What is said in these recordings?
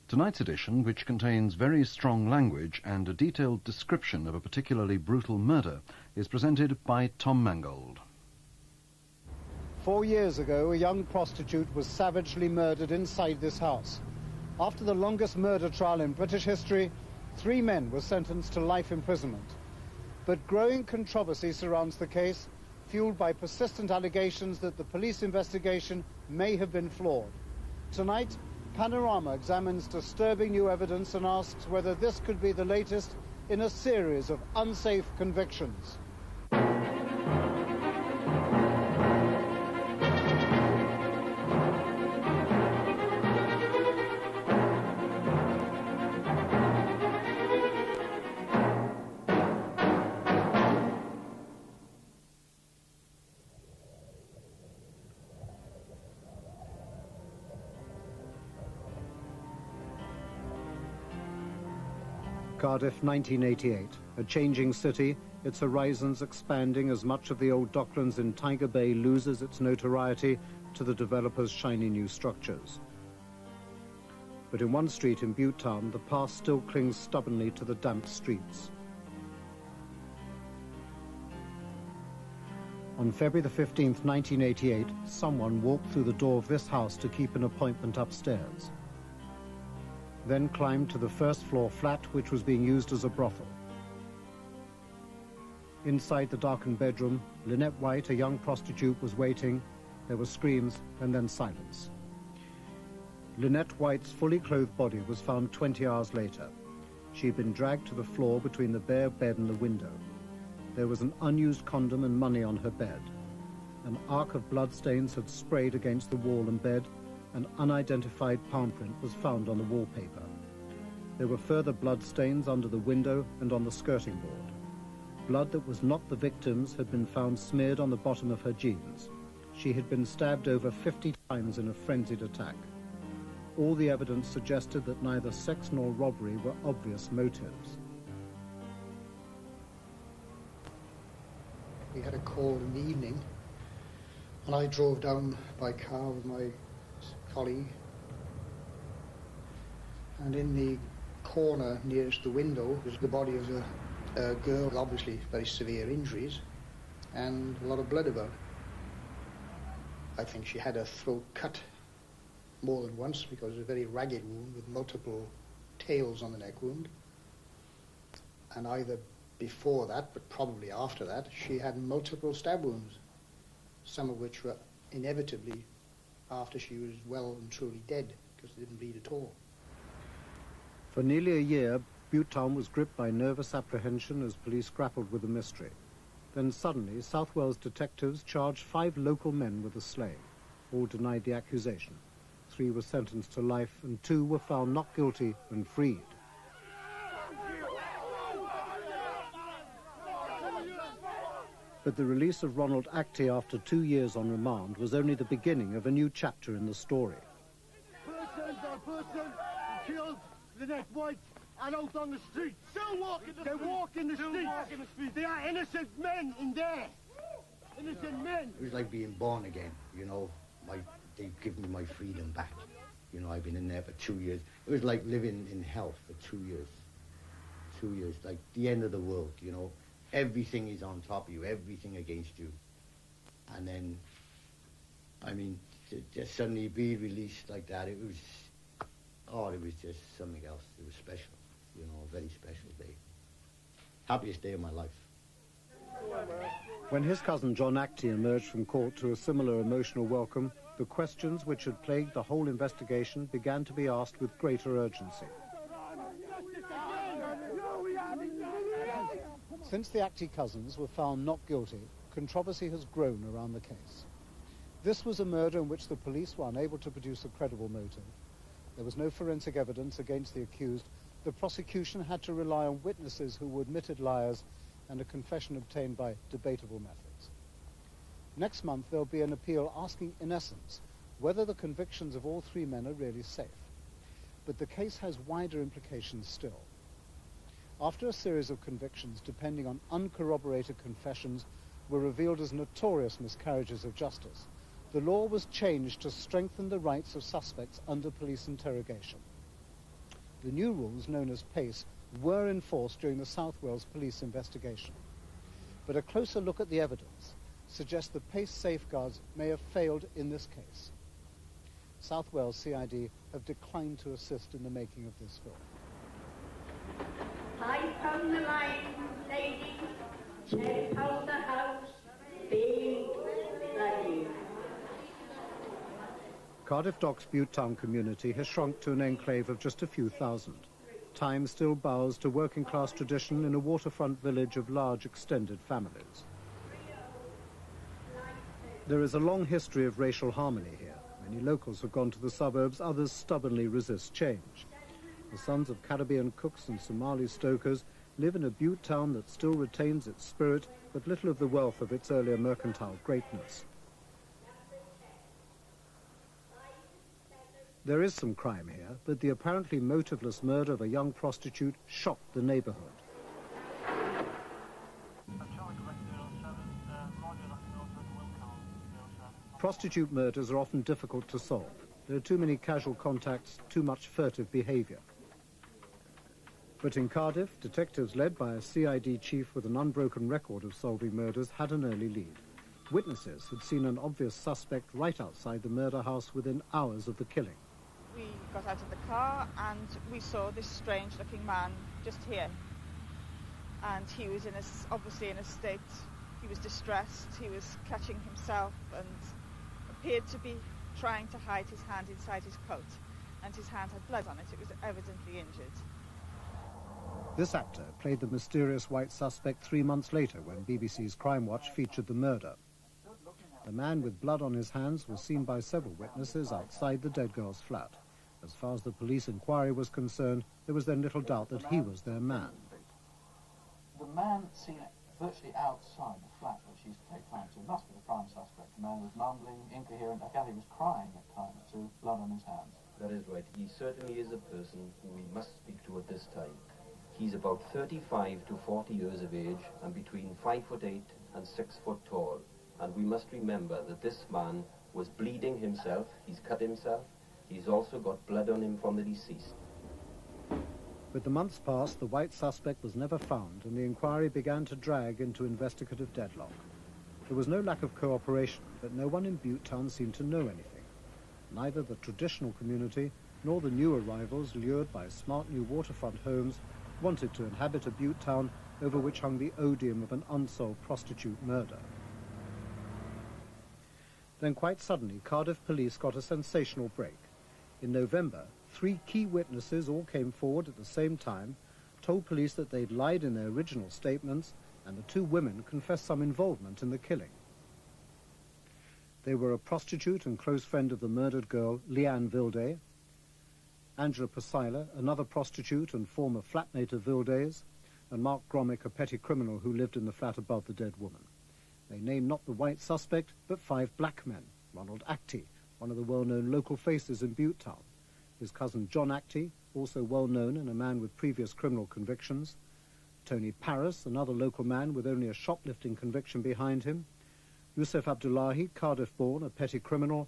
Tonight's edition, which contains very strong language and a detailed description of a particularly brutal murder, is presented by Tom Mangold. 4 years ago, a young prostitute was savagely murdered inside this house. After the longest murder trial in British history, 3 men were sentenced to life imprisonment. But growing controversy surrounds the case, fueled by persistent allegations that the police investigation may have been flawed. Tonight, Panorama examines disturbing new evidence and asks whether this could be the latest in a series of unsafe convictions. Cardiff, 1988. A changing city, its horizons expanding as much of the old docklands in Tiger Bay loses its notoriety to the developers' shiny new structures. But in one street in Butte Town, the past still clings stubbornly to the damp streets. On February the 15th, 1988, someone walked through the door of this house to keep an appointment upstairs. Then climbed to the first floor flat, which was being used as a brothel. Inside the darkened bedroom, Lynette White, a young prostitute, was waiting. There were screams and then silence. Lynette White's fully clothed body was found 20 hours later. She'd been dragged to the floor between the bare bed and the window. There was an unused condom and money on her bed. An arc of bloodstains had sprayed against the wall and bed. An unidentified palm print was found on the wallpaper. There were further blood stains under the window and on the skirting board. Blood that was not the victim's had been found smeared on the bottom of her jeans. She had been stabbed over 50 times in a frenzied attack. All the evidence suggested that neither sex nor robbery were obvious motives. We had a call in the evening, and I drove down by car with my colleague, and in the corner nearest the window was the body of a girl with obviously very severe injuries and a lot of blood about. I think she had her throat cut more than once because it was a very ragged wound with multiple tails on the neck wound, and either before that, but probably after that, she had multiple stab wounds, some of which were inevitably after she was well and truly dead, because it didn't bleed at all. For nearly a year, Butte Town was gripped by nervous apprehension as police grappled with the mystery. Then suddenly, South Wales detectives charged 5 local men with the slaying. All denied the accusation. 3 were sentenced to life and 2 were found not guilty and freed. But the release of Ronald Actie after 2 years on remand was only the beginning of a new chapter in the story. Person by person killed Lynette White and out on the street. Still walking the street. They walk in the street. They are innocent men in there. Innocent men. It was like being born again, you know. They've given me my freedom back. You know, I've been in there for 2 years. It was like living in hell for 2 years. 2 years, like the end of the world, you know. Everything is on top of you, everything against you. And then, I mean, to just suddenly be released like that, it was just something else. It was special, you know, a very special day. Happiest day of my life. When his cousin John Actie emerged from court to a similar emotional welcome, the questions which had plagued the whole investigation began to be asked with greater urgency. Since the Actie cousins were found not guilty, controversy has grown around the case. This was a murder in which the police were unable to produce a credible motive. There was no forensic evidence against the accused. The prosecution had to rely on witnesses who were admitted liars and a confession obtained by debatable methods. Next month, there'll be an appeal asking, in essence, whether the convictions of all 3 men are really safe. But the case has wider implications still. After a series of convictions depending on uncorroborated confessions were revealed as notorious miscarriages of justice, the law was changed to strengthen the rights of suspects under police interrogation. The new rules, known as PACE, were enforced during the South Wales police investigation. But a closer look at the evidence suggests the PACE safeguards may have failed in this case. South Wales CID have declined to assist in the making of this film. I found the line, ladies. Check out the house. Big, bloody. Cardiff Docks Butte Town community has shrunk to an enclave of just a few thousand. Time still bows to working-class tradition in a waterfront village of large extended families. There is a long history of racial harmony here. Many locals have gone to the suburbs, others stubbornly resist change. The sons of Caribbean cooks and Somali stokers live in a Butte town that still retains its spirit, but little of the wealth of its earlier mercantile greatness. There is some crime here, but the apparently motiveless murder of a young prostitute shocked the neighborhood. Prostitute murders are often difficult to solve. There are too many casual contacts, too much furtive behavior. But in Cardiff, detectives led by a CID chief with an unbroken record of solving murders had an early lead. Witnesses had seen an obvious suspect right outside the murder house within hours of the killing. We got out of the car and we saw this strange-looking man just here. And he was obviously in a state, he was distressed, he was clutching himself and appeared to be trying to hide his hand inside his coat. And his hand had blood on it, it was evidently injured. This actor played the mysterious white suspect 3 months later when BBC's Crime Watch featured the murder. The man with blood on his hands was seen by several witnesses outside the dead girl's flat. As far as the police inquiry was concerned, there was then little doubt that he was their man. The man seen virtually outside the flat that she's found to must be the prime suspect. The man was mumbling, incoherent. I gather he was crying at times too, blood on his hands. That is right. He certainly is a person who we must speak to at this time. He's about 35 to 40 years of age and between 5'8" and 6 foot tall. And we must remember that this man was bleeding himself, he's cut himself, he's also got blood on him from the deceased. With the months past, the white suspect was never found and the inquiry began to drag into investigative deadlock. There was no lack of cooperation, but no one in Butte Town seemed to know anything. Neither the traditional community nor the new arrivals, lured by smart new waterfront homes, wanted to inhabit a Butte Town over which hung the odium of an unsolved prostitute murder. Then quite suddenly, Cardiff police got a sensational break. In November, 3 key witnesses all came forward at the same time, told police that they'd lied in their original statements, and the 2 women confessed some involvement in the killing. They were a prostitute and close friend of the murdered girl, Ms Vilday, Angela Pasila, another prostitute and former flatmate of Vilday's, and Mark Gromick, a petty criminal who lived in the flat above the dead woman. They named not the white suspect, but 5 black men. Ronald Actie, one of the well-known local faces in Butte Town. His cousin John Actie, also well-known and a man with previous criminal convictions. Tony Paris, another local man with only a shoplifting conviction behind him. Yusuf Abdullahi, Cardiff-born, a petty criminal.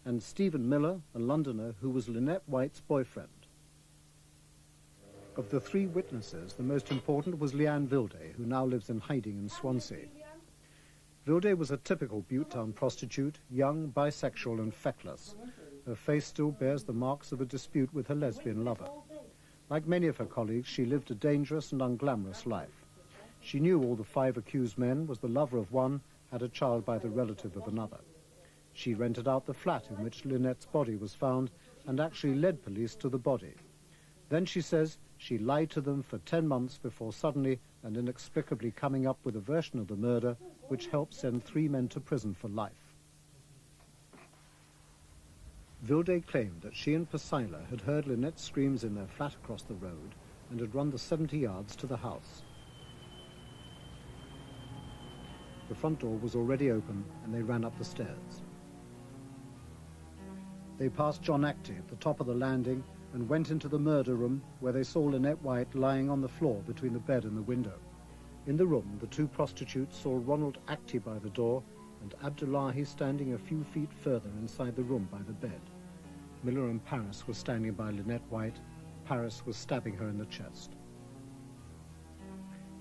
And Stephen Miller, a Londoner who was Lynette White's boyfriend. Of the 3 witnesses, the most important was Ms Vilday, who now lives in hiding in Swansea. Vilday was a typical Butte Town prostitute, young, bisexual and feckless. Her face still bears the marks of a dispute with her lesbian lover. Like many of her colleagues, she lived a dangerous and unglamorous life. She knew all the 5 accused men, was the lover of one, had a child by the relative of another. She rented out the flat in which Lynette's body was found and actually led police to the body. Then she says she lied to them for 10 months before suddenly and inexplicably coming up with a version of the murder which helped send 3 men to prison for life. Vilday claimed that she and Pasila had heard Lynette's screams in their flat across the road and had run the 70 yards to the house. The front door was already open and they ran up the stairs. They passed John Actie at the top of the landing and went into the murder room where they saw Lynette White lying on the floor between the bed and the window. In the room, the 2 prostitutes saw Ronald Actie by the door and Abdullahi standing a few feet further inside the room by the bed. Miller and Paris were standing by Lynette White, Paris was stabbing her in the chest.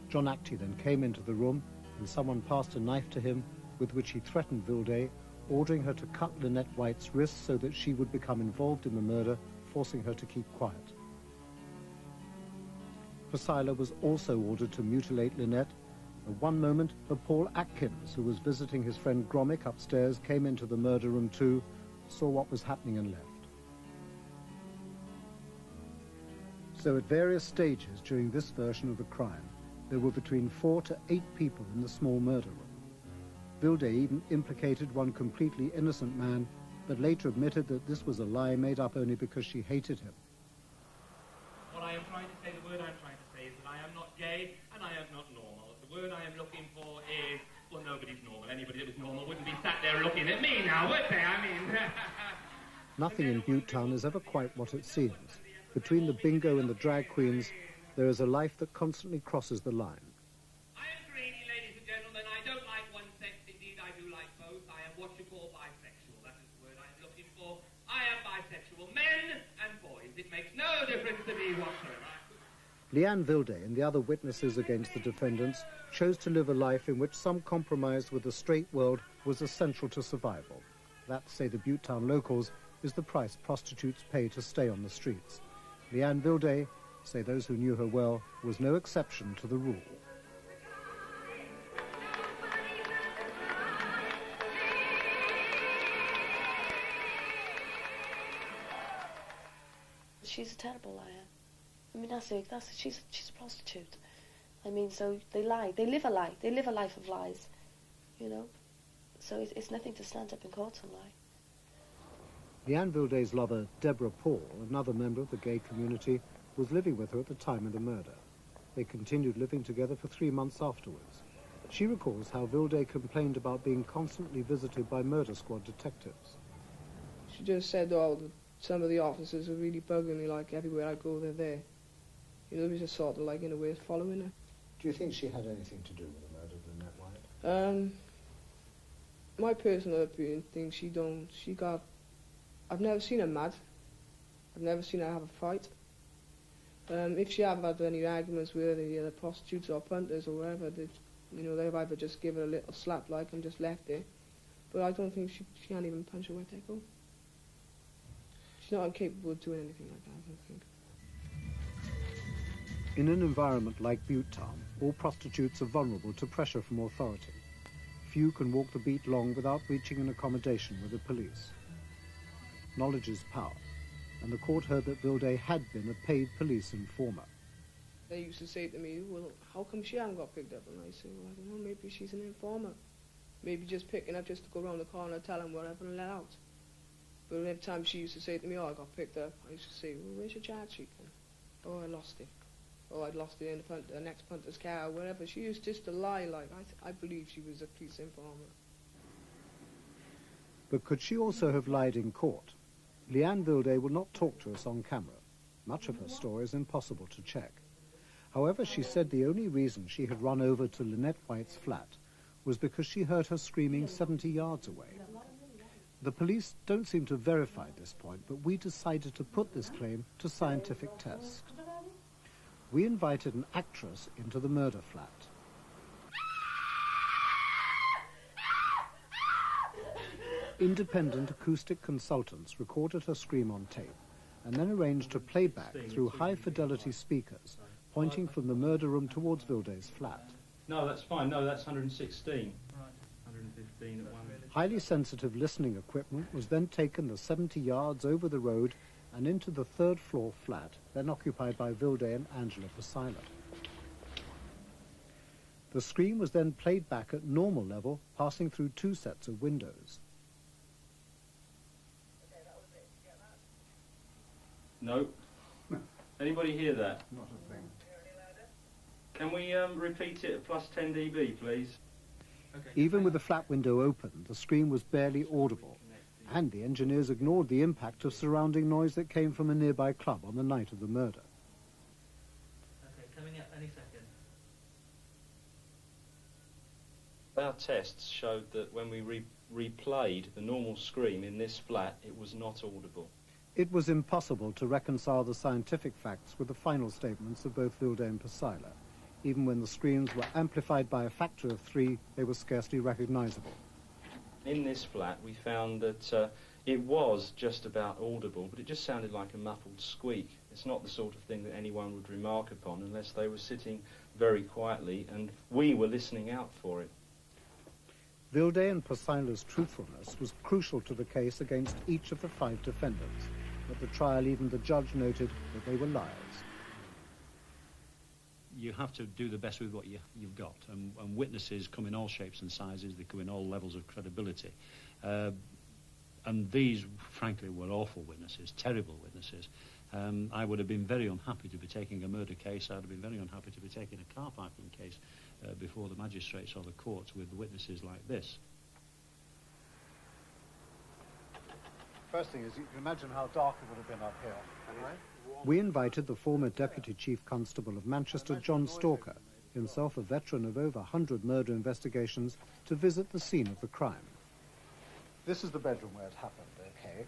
John Actie then came into the room and someone passed a knife to him with which he threatened Vilday, ordering her to cut Lynette White's wrists so that she would become involved in the murder, forcing her to keep quiet. Forsyler was also ordered to mutilate Lynette. At one moment, Paul Atkins, who was visiting his friend Gromick upstairs, came into the murder room too, saw what was happening and left. So at various stages during this version of the crime, there were between 4 to 8 people in the small murder room. Vilday even implicated one completely innocent man, but later admitted that this was a lie made up only because she hated him. What I am trying to say, the word I'm trying to say is that I am not gay and I am not normal. The word I am looking for is, well, nobody's normal. Anybody that was normal wouldn't be sat there looking at me now, would they? I mean... Nothing in Butte Town is ever quite what it seems. Between the bingo and the drag queens, there is a life that constantly crosses the line. I am greedy, ladies and gentlemen. I don't like one sex. Indeed, I do like both. I am what you call bisexual. That is the word I am looking for. I am bisexual. Men and boys. It makes no difference to me whatsoever. Leanne Vilday and the other witnesses against the defendants chose to live a life in which some compromise with the straight world was essential to survival. That, say the Butte Town locals, is the price prostitutes pay to stay on the streets. Leanne Vilday, say those who knew her well, was no exception to the rule. She's a terrible liar. I mean, she's a prostitute. I mean, so they lie. They live a lie. They live a life of lies, you know. So it's nothing to stand up in court and lie. Leanne Vilday's lover, Deborah Paul, another member of the gay community, was living with her at the time of the murder. They continued living together for 3 months afterwards. She recalls how Vilday complained about being constantly visited by murder squad detectives. She just said, oh, some of the officers are really bugging me, like everywhere I go, they're there. You know, it was just sort of like, in a way, following her. Do you think she had anything to do with the murder of Lynette White? My personal opinion thinks I've never seen her mad. I've never seen her have a fight. If she have had any arguments with the other prostitutes or punters or whatever, they've either just given her a little slap like and just left it. But I don't think she can't even punch a wet echo. She's not incapable of doing anything like that, I don't think. In an environment like Butte Town, all prostitutes are vulnerable to pressure from authority. Few can walk the beat long without reaching an accommodation with the police. Knowledge is power, and the court heard that Vilday had been a paid police informer. They used to say to me, well, how come she hasn't got picked up? And I say, well, I don't know, maybe she's an informer. Maybe just picking up just to go around the corner, tell them whatever and let out. But every time she used to say to me, oh, I got picked up, I used to say, well, where's your charge sheet then? Oh, I lost it. Oh, I'd lost it in the next punter's car or whatever. She used just to lie like, I believe she was a police informer. But could she also have lied in court? Leanne Vilday will not talk to us on camera. Much of her story is impossible to check. However, she said the only reason she had run over to Lynette White's flat was because she heard her screaming 70 yards away. The police don't seem to verify this point, but we decided to put this claim to scientific test. We invited an actress into the murder flat. Independent acoustic consultants recorded her scream on tape and then arranged to play back through high-fidelity speakers, pointing from the murder room towards Vilday's flat. No, that's fine. No, that's 116. Right, 115 at one. Highly sensitive listening equipment was then taken the 70 yards over the road and into the third-floor flat, then occupied by Vilday and Angela Forsyler. The scream was then played back at normal level, passing through 2 sets of windows. No. Anybody hear that? Not a thing. Can we repeat it at plus 10 dB, please? Okay. Even with the flat window open, the scream was barely audible, and the engineers ignored the impact of surrounding noise that came from a nearby club on the night of the murder. Okay, coming up any second. Our tests showed that when we replayed the normal scream in this flat, it was not audible. It was impossible to reconcile the scientific facts with the final statements of both Vilday and Pasila. Even when the screams were amplified by a factor of 3, they were scarcely recognizable. In this flat, we found that it was just about audible, but it just sounded like a muffled squeak. It's not the sort of thing that anyone would remark upon unless they were sitting very quietly, and we were listening out for it. Vilday and Pasila's truthfulness was crucial to the case against each of the 5 defendants. At the trial, even the judge noted that they were liars. You have to do the best with what you've got, and witnesses come in all shapes and sizes, they come in all levels of credibility. And these, frankly, were awful witnesses, terrible witnesses. I would have been very unhappy to be taking a murder case. I would have been very unhappy to be taking a car parking case before the magistrates or the courts with witnesses like this. First thing is, you can imagine how dark it would have been up here. Right? We invited the former Deputy Chief Constable of Manchester, John Stalker, himself a veteran of over 100 murder investigations, to visit the scene of the crime. This is the bedroom where it happened, okay?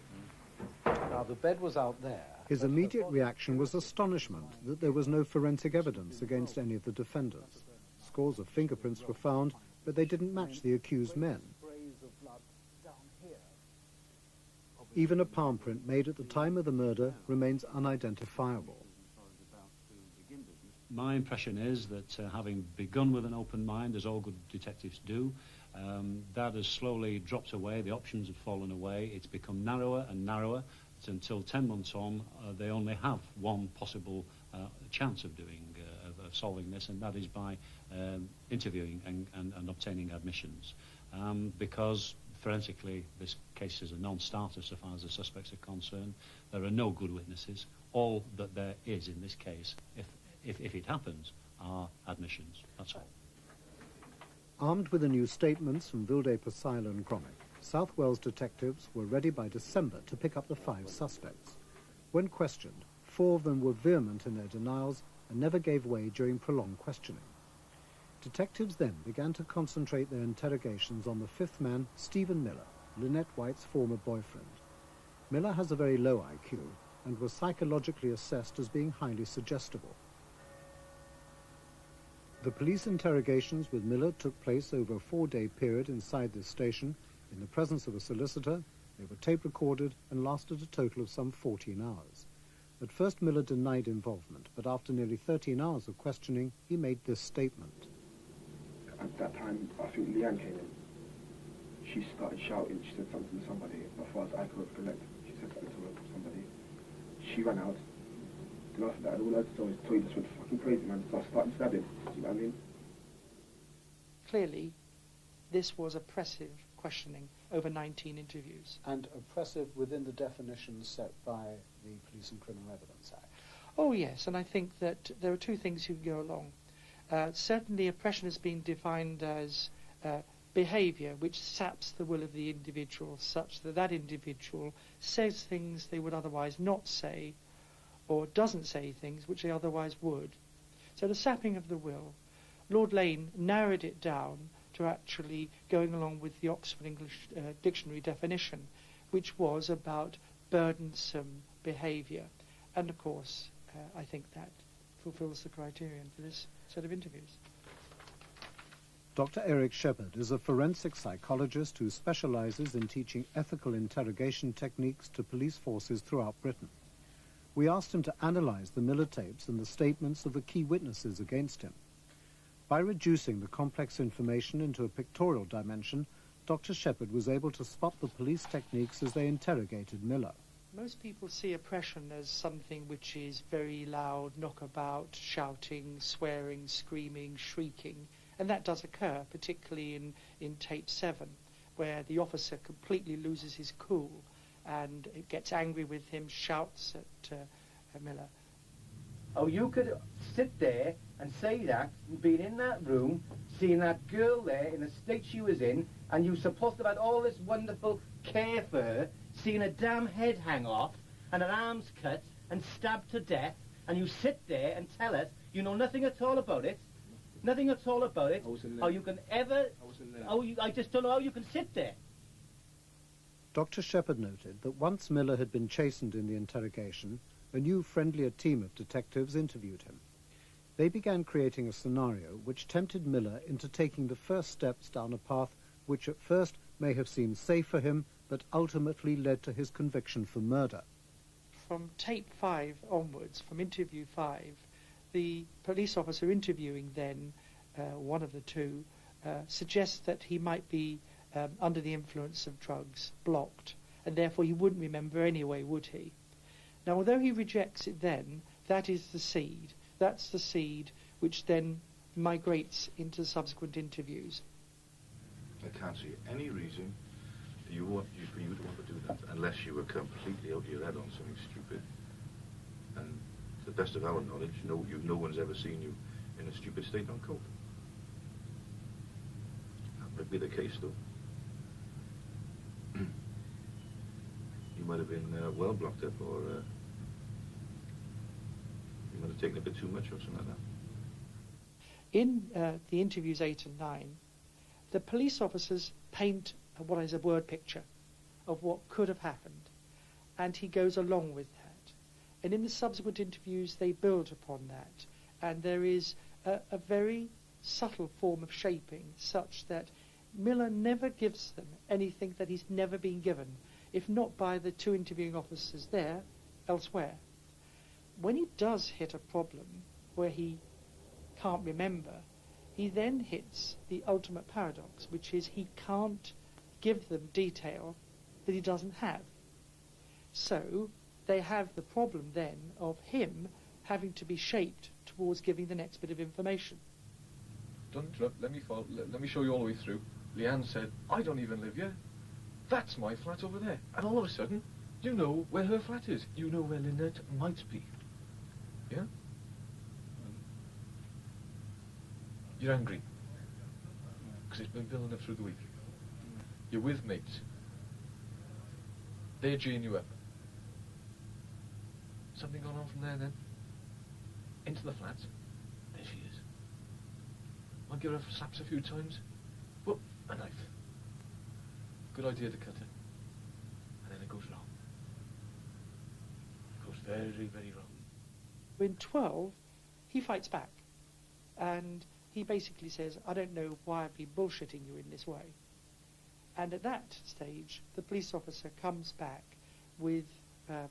Now, the bed was out there. His immediate reaction was astonishment that there was no forensic evidence against any of the defendants. Scores of fingerprints were found, but they didn't match the accused men. Even a palm print made at the time of the murder remains unidentifiable. My impression is that having begun with an open mind, as all good detectives do, that has slowly dropped away, the options have fallen away, it's become narrower and narrower. It's until 10 months on, they only have one possible chance of solving this, and that is by interviewing and obtaining admissions. Because forensically, this case is a non-starter so far as the suspects are concerned. There are no good witnesses. All that there is in this case, if it happens, are admissions. That's all. Armed with the new statements from Vilday, Pasila and Gromick, South Wales detectives were ready by December to pick up the 5 suspects. When questioned, 4 of them were vehement in their denials and never gave way during prolonged questioning. Detectives then began to concentrate their interrogations on the 5th man, Stephen Miller, Lynette White's former boyfriend. Miller has a very low IQ and was psychologically assessed as being highly suggestible. The police interrogations with Miller took place over a 4-day period inside this station in the presence of a solicitor. They were tape recorded and lasted a total of some 14 hours. At first Miller denied involvement, but after nearly 13 hours of questioning, he made this statement. At that time, I think Leanne came in. She started shouting. She said something to somebody. As far as I could recollect, she said something to somebody. She ran out. Then after that, all I saw was Toy just went fucking crazy, man. So I started stabbing. You know what I mean? Clearly, this was oppressive questioning over 19 interviews. And oppressive within the definitions set by the Police and Criminal Evidence Act. Oh yes, and I think that there are 2 things you can go along. Certainly oppression has been defined as behaviour which saps the will of the individual such that that individual says things they would otherwise not say, or doesn't say things which they otherwise would. So the sapping of the will, Lord Lane narrowed it down to actually going along with the Oxford English Dictionary definition, which was about burdensome behaviour. And of course, I think that fulfills the criterion for this set of interviews. Dr. Eric Shepherd is a forensic psychologist who specialises in teaching ethical interrogation techniques to police forces throughout Britain. We asked him to analyse the Miller tapes and the statements of the key witnesses against him. By reducing the complex information into a pictorial dimension, Dr. Shepherd was able to spot the police techniques as they interrogated Miller. Most people see oppression as something which is very loud, knockabout, shouting, swearing, screaming, shrieking, and that does occur, particularly in tape 7, where the officer completely loses his cool and gets angry with him, shouts at Miller. Oh, you could sit there and say that, being in that room, seeing that girl there in the state she was in, and you supposed to have had all this wonderful care for her, seeing a damn head hang off, and her arms cut, and stabbed to death, and you sit there and tell us you know nothing at all about it, nothing at all about it, how you can ever, I just don't know how you can sit there. Dr. Shepherd noted that once Miller had been chastened in the interrogation, a new friendlier team of detectives interviewed him. They began creating a scenario which tempted Miller into taking the first steps down a path which at first may have seemed safe for him, but ultimately led to his conviction for murder. From tape 5 onwards, from interview 5, the police officer interviewing then, one of the two, suggests that he might be under the influence of drugs, blocked, and therefore he wouldn't remember anyway, would he? Now, although he rejects it then, that is the seed. That's the seed which then migrates into subsequent interviews. I can't see any reason for you to want to do that unless you were completely out of your head on something stupid. And to the best of our knowledge, no one's ever seen you in a stupid state on coke. That might be the case, though. You might have been well blocked up, or you might have taken a bit too much or something like that. In the interviews 8 and 9, the police officers paint what is a word picture of what could have happened, and he goes along with that. And in the subsequent interviews, they build upon that, and there is a very subtle form of shaping, such that Miller never gives them anything that he's never been given, if not by the two interviewing officers there, elsewhere. When he does hit a problem where he can't remember, he then hits the ultimate paradox, which is he can't give them detail that he doesn't have. So they have the problem then of him having to be shaped towards giving the next bit of information. Don't interrupt, let me follow, let me show you all the way through. Leanne said, I don't even live here. That's my flat over there. And all of a sudden, you know where her flat is. You know where Lynette might be. Yeah? You're angry. Because it's been building up through the week. You're with mates. They're geeing you up. Something gone on from there then? Into the flat. There she is. I'll give her slaps a few times. Whoop, a knife. Good idea to cut her. And then it goes wrong. It goes very, very wrong. In 12, he fights back. And he basically says, I don't know why I've been bullshitting you in this way. And at that stage, the police officer comes back with, well,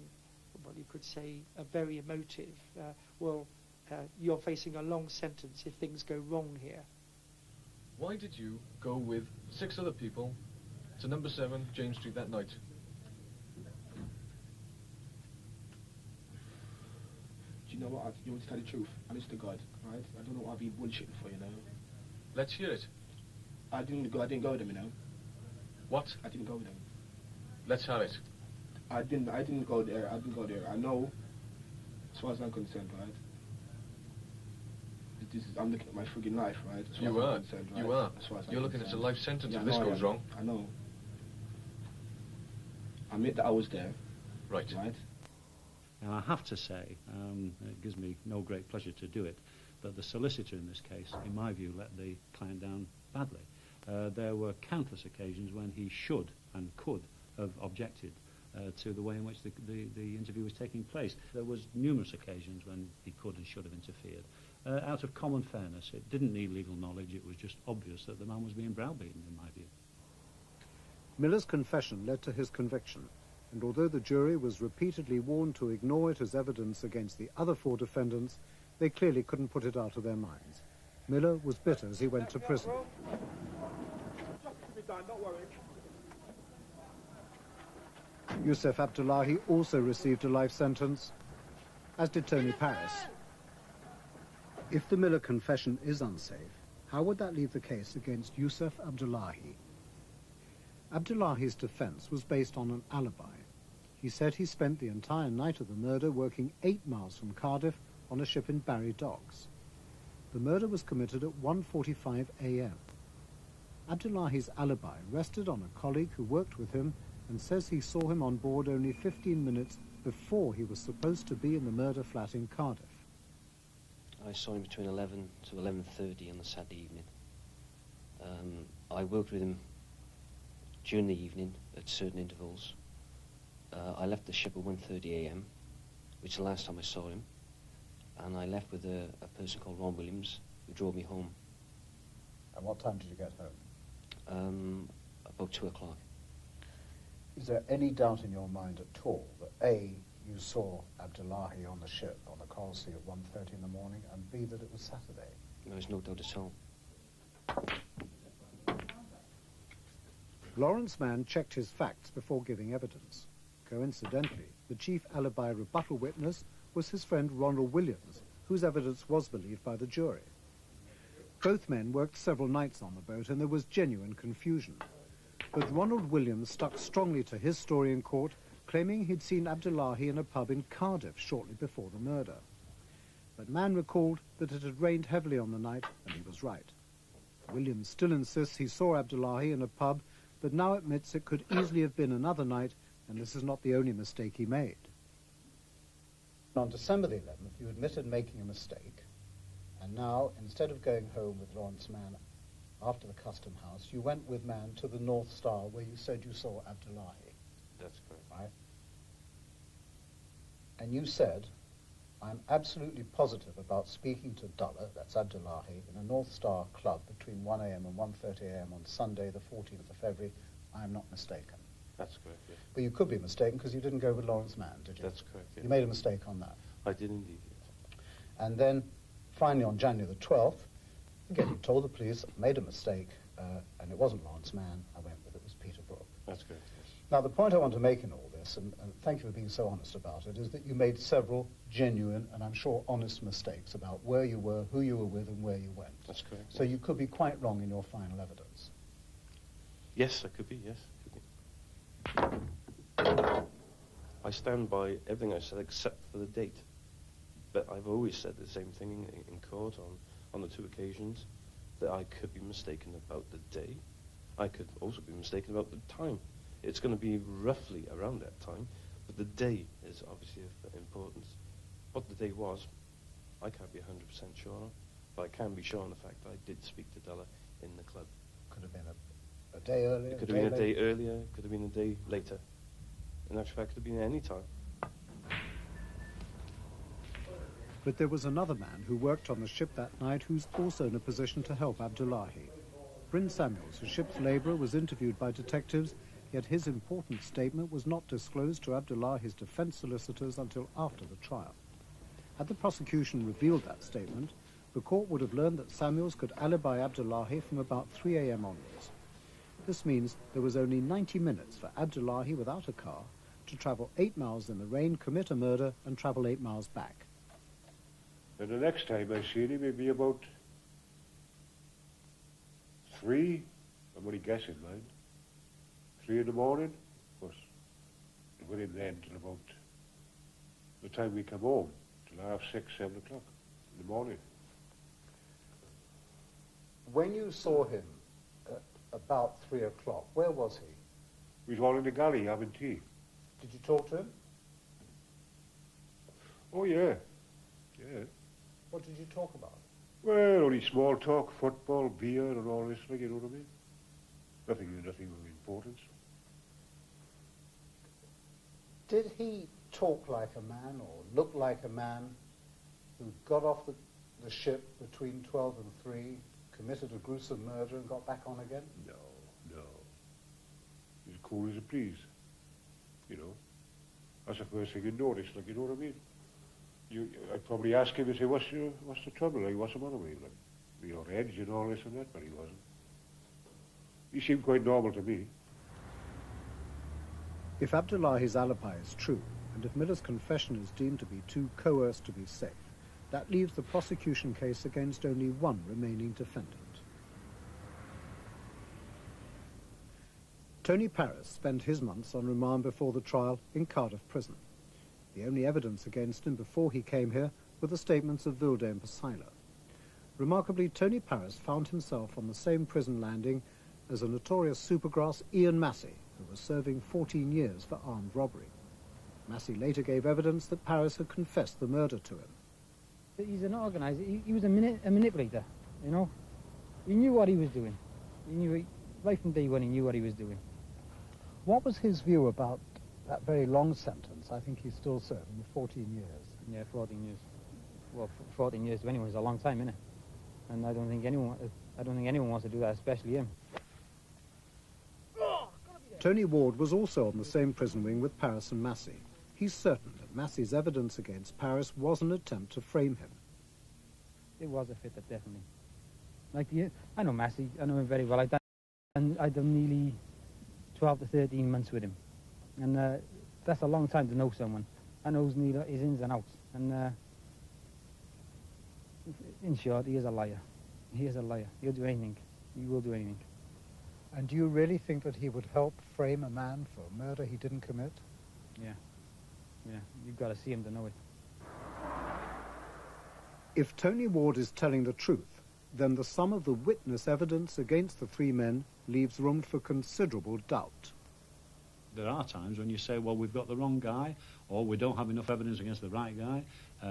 you could say, a very emotive, you're facing a long sentence if things go wrong here. Why did you go with 6 other people to number 7 James Street that night? Do you know what? You want to tell the truth, honest to God, right? I don't know what I've been bullshitting for, you know. Let's hear it. I didn't go with them, you know. What? I didn't go with them. Let's have it. I didn't go there. I know, as far as I'm concerned, right? I'm looking at my frigging life, right? As You far are. as I'm concerned, right? You are. As far as You're I'm looking at a concerned. life sentence Yeah, if this goes wrong. I know. I admit that I was there. Right. Right? And I have to say, it gives me no great pleasure to do it, that the solicitor in this case, in my view, let the client down badly. There were countless occasions when he should and could have objected to the way in which the interview was taking place. There was numerous occasions when he could and should have interfered. Out of common fairness, it didn't need legal knowledge, it was just obvious that the man was being browbeaten, in my view. Miller's confession led to his conviction, and although the jury was repeatedly warned to ignore it as evidence against the other 4 defendants, they clearly couldn't put it out of their minds. Miller was bitter as he went to prison. Yusuf Abdullahi also received a life sentence, as did Tony Paris. If the Miller confession is unsafe, how would that leave the case against Yusuf Abdullahi? Abdullahi's defense was based on an alibi. He said he spent the entire night of the murder working 8 miles from Cardiff on a ship in Barry Docks. The murder was committed at 1:45 a.m. Abdullahi's alibi rested on a colleague who worked with him and says he saw him on board only 15 minutes before he was supposed to be in the murder flat in Cardiff. I saw him between 11 to 11:30 on the Saturday evening. I worked with him during the evening at certain intervals. I left the ship at 1:30 a.m., which is the last time I saw him, and I left with a person called Ron Williams, who drove me home. And what time did you get home? About 2 o'clock. Is there any doubt in your mind at all that A, you saw Abdullahi on the ship on the Coral Sea at 1:30 in the morning, and B, that it was Saturday? There's no doubt at all. Lawrence Mann checked his facts before giving evidence. Coincidentally, the chief alibi rebuttal witness was his friend Ronald Williams, whose evidence was believed by the jury. Both men worked several nights on the boat, and there was genuine confusion. But Ronald Williams stuck strongly to his story in court, claiming he'd seen Abdullahi in a pub in Cardiff shortly before the murder. But Mann recalled that it had rained heavily on the night, and he was right. Williams still insists he saw Abdullahi in a pub, but now admits it could easily have been another night, and this is not the only mistake he made. On December the 11th, you admitted making a mistake, and now, instead of going home with Lawrence Mann after the Custom House, you went with Mann to the North Star, where you said you saw Abdullahi. That's correct. Right? And you said, I'm absolutely positive about speaking to Dullah, that's Abdullahi, in a North Star club between 1 a.m. and 1:30 a.m. on Sunday, the 14th of February. I am not mistaken. That's correct, yes. But you could be mistaken because you didn't go with Lawrence Mann, did you? That's correct, yes. You made a mistake on that. I did indeed, yes. And then, finally, on January the 12th, again, you told the police, I made a mistake, and it wasn't Lawrence Mann I went with, it was Peter Brook. That's correct, yes. Now, the point I want to make in all this, and thank you for being so honest about it, is that you made several genuine and I'm sure honest mistakes about where you were, who you were with, and where you went. That's correct. So you could be quite wrong in your final evidence. Yes, I could be, yes. I stand by everything I said except for the date. But I've always said the same thing in court on the two occasions, that I could be mistaken about the day. I could also be mistaken about the time. It's going to be roughly around that time, but the day is obviously of importance. What the day was, I can't be 100% sure on, but I can be sure on the fact that I did speak to Dullah in the club. Could have been a day earlier? It could have been a day earlier, could have been a day later. In actual fact, it could have been any time. But there was another man who worked on the ship that night who's also in a position to help Abdullahi. Bryn Samuels, the ship's labourer, was interviewed by detectives, yet his important statement was not disclosed to Abdullahi's defence solicitors until after the trial. Had the prosecution revealed that statement, the court would have learned that Samuels could alibi Abdullahi from about 3 a.m. onwards. This means there was only 90 minutes for Abdullahi without a car to travel 8 miles in the rain, commit a murder, and travel 8 miles back. And the next time I seen him, it'd be about 3, I'm only guessing, mind. 3 in the morning, of course. It went in then till about the time we come home, till 6:30, 7 o'clock in the morning. When you saw him at about 3 o'clock, where was he? We was all in the galley having tea. Did you talk to him? Oh, yeah. Yeah. What did you talk about? Well, only small talk, football, beer, and all this, like, you know what I mean? Nothing of importance. Did he talk like a man or look like a man who got off the ship between 12 and 3, committed a gruesome murder and got back on again? No. He's cool as a breeze, you know. That's the first thing you notice, like, you know what I mean? I'd probably ask him and say, what's the trouble? Like, what's the matter with you? Like, you're on edge and all this and that, but he wasn't. He seemed quite normal to me. If Abdullahi's alibi is true, and if Miller's confession is deemed to be too coerced to be safe, that leaves the prosecution case against only one remaining defendant. Tony Paris spent his months on remand before the trial in Cardiff prison. The only evidence against him before he came here were the statements of Vilday and Pasila. Remarkably, Tony Paris found himself on the same prison landing as a notorious supergrass, Ian Massey, who was serving 14 years for armed robbery. Massey later gave evidence that Paris had confessed the murder to him. He's an organizer. He was a manipulator, you know. He knew what he was doing. Right from day one, he knew what he was doing. What was his view about that very long sentence? I think he's still serving the 14 years. Yeah, 14 years. Well, 14 years to anyone is a long time, isn't it? And I don't think anyone wants to do that, especially him. Tony Ward was also on the same prison wing with Paris and Massey. He's certain that Massey's evidence against Paris was an attempt to frame him. It was a fit-up, definitely. Like I know Massey, I know him very well. I've done nearly 12 to 13 months with him. And that's a long time to know someone. I know his ins and outs. And in short, he is a liar. He is a liar. He'll do anything. He will do anything. And do you really think that he would help frame a man for a murder he didn't commit? Yeah. Yeah, you've got to see him to know it. If Tony Ward is telling the truth, then the sum of the witness evidence against the three men leaves room for considerable doubt. There are times when you say, well, we've got the wrong guy, or we don't have enough evidence against the right guy,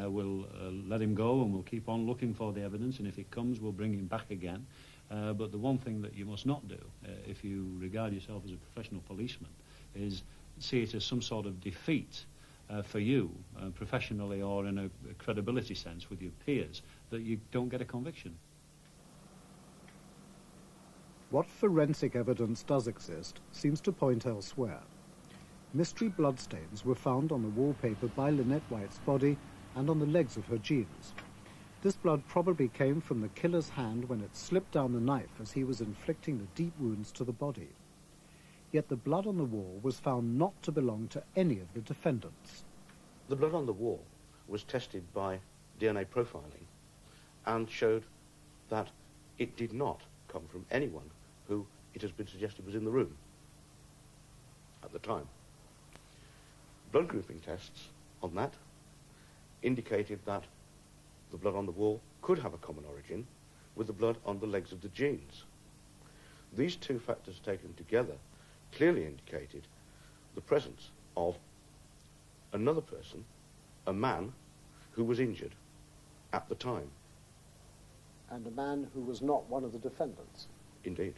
we'll let him go and we'll keep on looking for the evidence, and if it comes, we'll bring him back again. But the one thing that you must not do, if you regard yourself as a professional policeman, is see it as some sort of defeat for you, professionally or in a credibility sense with your peers, that you don't get a conviction. What forensic evidence does exist seems to point elsewhere. Mystery bloodstains were found on the wallpaper by Lynette White's body and on the legs of her jeans. This blood probably came from the killer's hand when it slipped down the knife as he was inflicting the deep wounds to the body. Yet the blood on the wall was found not to belong to any of the defendants. The blood on the wall was tested by DNA profiling and showed that it did not come from anyone who it has been suggested was in the room at the time. Blood grouping tests on that indicated that the blood on the wall could have a common origin with the blood on the legs of the jeans. These two factors taken together clearly indicated the presence of another person, a man, who was injured at the time. And a man who was not one of the defendants. Indeed.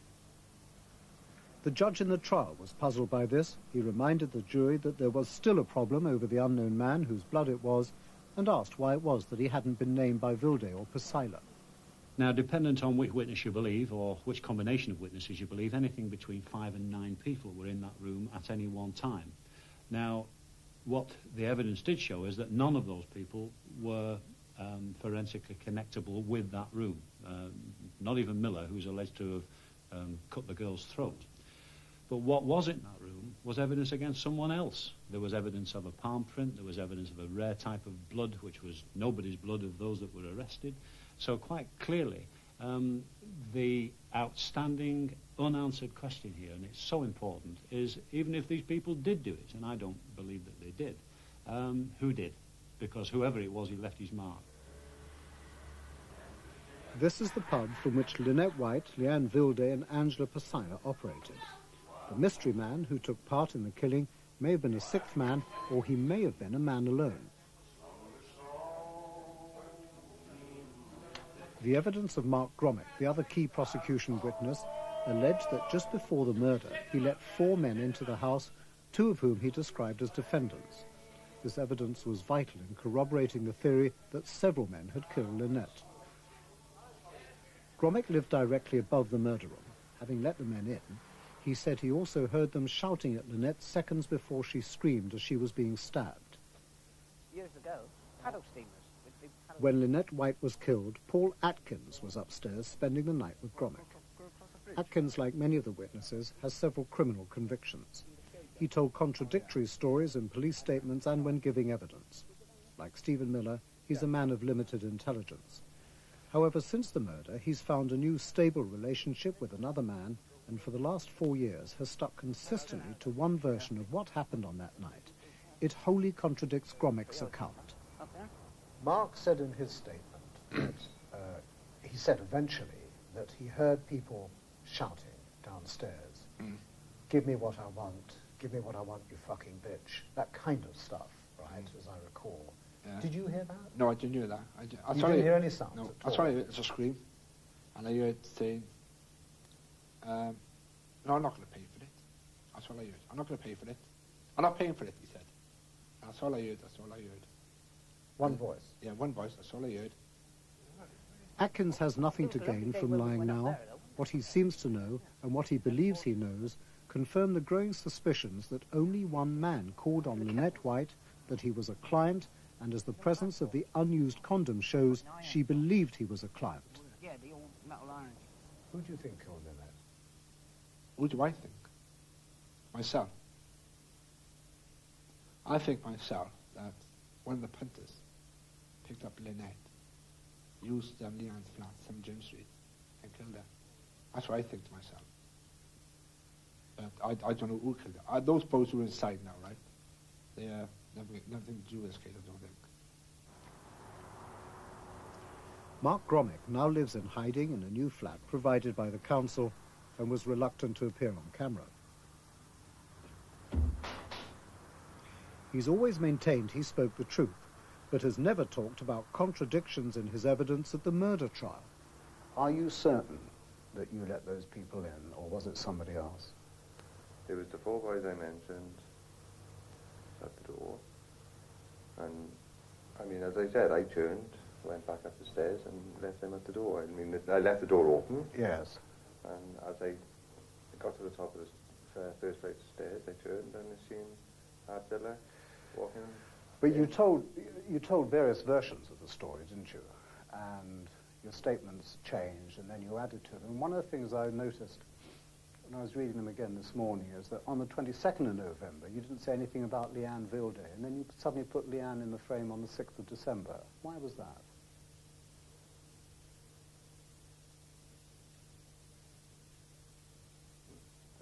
The judge in the trial was puzzled by this. He reminded the jury that there was still a problem over the unknown man whose blood it was, and asked why it was that he hadn't been named by Vilday or Pasila. Now, dependent on which witness you believe, or which combination of witnesses you believe, anything between 5 and 9 people were in that room at any one time. Now, what the evidence did show is that none of those people were forensically connectable with that room. Not even Miller, who's alleged to have cut the girl's throat. But what was in that room was evidence against someone else. There was evidence of a palm print, there was evidence of a rare type of blood, which was nobody's blood of those that were arrested. So quite clearly, the outstanding, unanswered question here, and it's so important, is even if these people did do it, and I don't believe that they did, who did? Because whoever it was, he left his mark. This is the pub from which Lynette White, Leanne Vilday and Angela Pasila operated. The mystery man who took part in the killing may have been a sixth man, or he may have been a man alone. The evidence of Mark Gromick, the other key prosecution witness, alleged that just before the murder, he let 4 men into the house, 2 of whom he described as defendants. This evidence was vital in corroborating the theory that several men had killed Lynette. Gromick lived directly above the murder room. Having let the men in, he said he also heard them shouting at Lynette seconds before she screamed as she was being stabbed. Years ago, paddle steamers. When Lynette White was killed, Paul Atkins was upstairs spending the night with Gromick. Atkins, like many of the witnesses, has several criminal convictions. He told contradictory stories in police statements and when giving evidence. Like Stephen Miller, he's a man of limited intelligence. However, since the murder, he's found a new stable relationship with another man, and for the last 4 years has stuck consistently to one version of what happened on that night. It wholly contradicts Gromick's account. Mark said in his statement that he said eventually that he heard people shouting downstairs, "Give me what I want, give me what I want, you fucking bitch." That kind of stuff, right, as I recall. Yeah. Did you hear that? No, I didn't hear that. You didn't hear any sound? No, I thought it was a scream. And I heard it saying, no, I'm not going to pay for it. That's all I heard. I'm not going to pay for it. I'm not paying for it, he said. That's all I heard, that's all I heard. One voice? Yeah, one voice, that's all I heard. Atkins has nothing to gain from lying now. What he seems to know, and what he believes he knows, confirm the growing suspicions that only one man called on Lynette White, that he was a client, and as the presence of the unused condom shows, she believed he was a client. Yeah, the old metal iron. Who do you think killed Lynette? Who do I think? Myself. I think myself that one of the punters picked up Lynette, used Leanne's flat, 7 James Street, and killed her. That's what I think to myself. But I don't know who killed her. Those boys who are inside now, right? They nothing to do with this case, I don't think. Mark Gromick now lives in hiding in a new flat provided by the council and was reluctant to appear on camera. He's always maintained he spoke the truth, but has never talked about contradictions in his evidence at the murder trial. Are you certain that you let those people in, or was it somebody else? It was the 4 boys I mentioned at the door. And, I mean, as I said, I turned, went back up the stairs and left them at the door. I mean, I left the door open. Yes. And as I got to the top of the first flight of stairs, I turned and I seen Abdullah walking. But you told various versions of the story, didn't you? And your statements changed, and then you added to them. And one of the things I noticed when I was reading them again this morning is that on the 22nd of November, you didn't say anything about Ms Vilday, and then you suddenly put Leanne in the frame on the 6th of December. Why was that?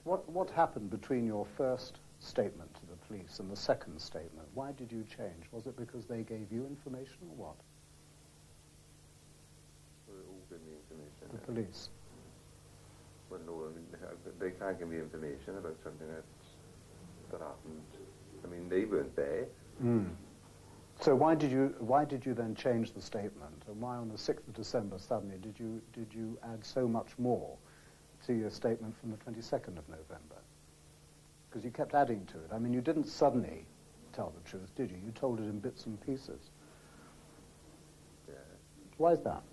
What happened between your first statement to the police and the second statement? Why did you change? Was it because they gave you information or what? Well, they all gave me information. The police? Well, no, I mean, they can't give me information about something that happened. I mean, they weren't there. Mm. So why did you then change the statement? And why on the 6th of December suddenly did you add so much more to your statement from the 22nd of November? Because you kept adding to it. I mean, you didn't suddenly tell the truth, did you? You told it in bits and pieces. Yeah. Why is that?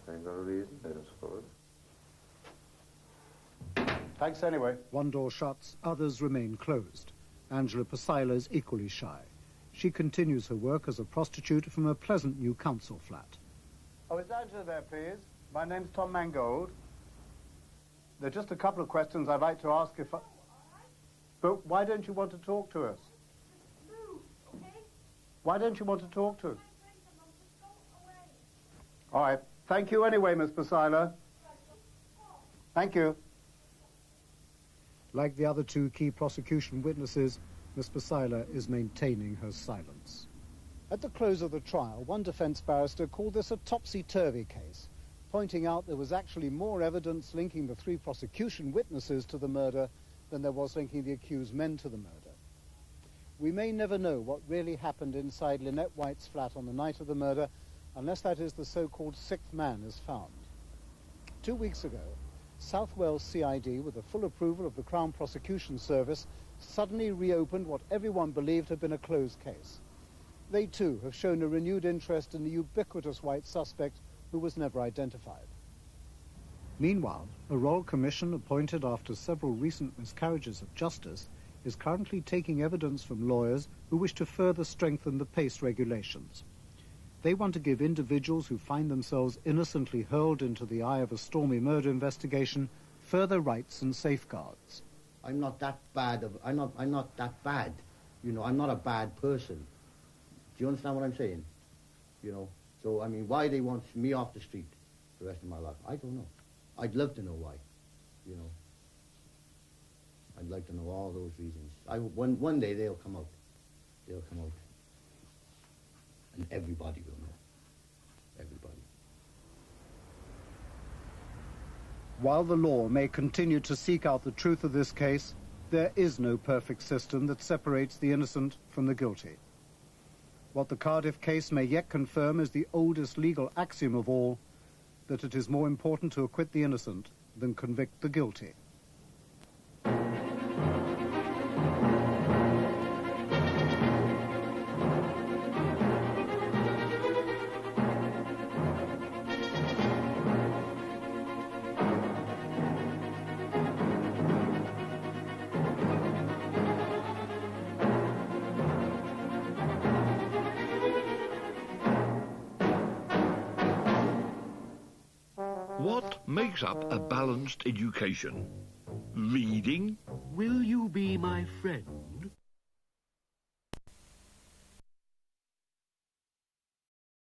I ain't got a reason, I don't suppose. Thanks anyway. One door shuts, others remain closed. Angela Pasila is equally shy. She continues her work as a prostitute from a pleasant new council flat. Oh, is Angela there, please? My name's Tom Mangold. There are just a couple of questions I'd like to ask if I... But why don't you want to talk to us? Why don't you want to talk to us? All right. Thank you anyway, Miss Pasila. Thank you. Like the other 2 key prosecution witnesses, Ms Pasila is maintaining her silence. At the close of the trial, one defence barrister called this a topsy-turvy case, pointing out there was actually more evidence linking the 3 prosecution witnesses to the murder than there was linking the accused men to the murder. We may never know what really happened inside Lynette White's flat on the night of the murder, unless that is the so-called 6th man is found. 2 weeks ago, South Wales CID, with the full approval of the Crown Prosecution Service, suddenly reopened what everyone believed had been a closed case. They too have shown a renewed interest in the ubiquitous white suspect who was never identified. Meanwhile, a royal commission appointed after several recent miscarriages of justice is currently taking evidence from lawyers who wish to further strengthen the PACE regulations. They want to give individuals who find themselves innocently hurled into the eye of a stormy murder investigation further rights and safeguards. I'm not that bad. I'm not that bad. You know, I'm not a bad person. Do you understand what I'm saying? You know, so I mean, why they want me off the street the rest of my life, I don't know. I'd love to know why. You know, I'd like to know all those reasons. One day they'll come out. They'll come out. And everybody will know. Everybody. While the law may continue to seek out the truth of this case, there is no perfect system that separates the innocent from the guilty. What the Cardiff case may yet confirm is the oldest legal axiom of all: that it is more important to acquit the innocent than convict the guilty. What makes up a balanced education? Reading? Will you be my friend?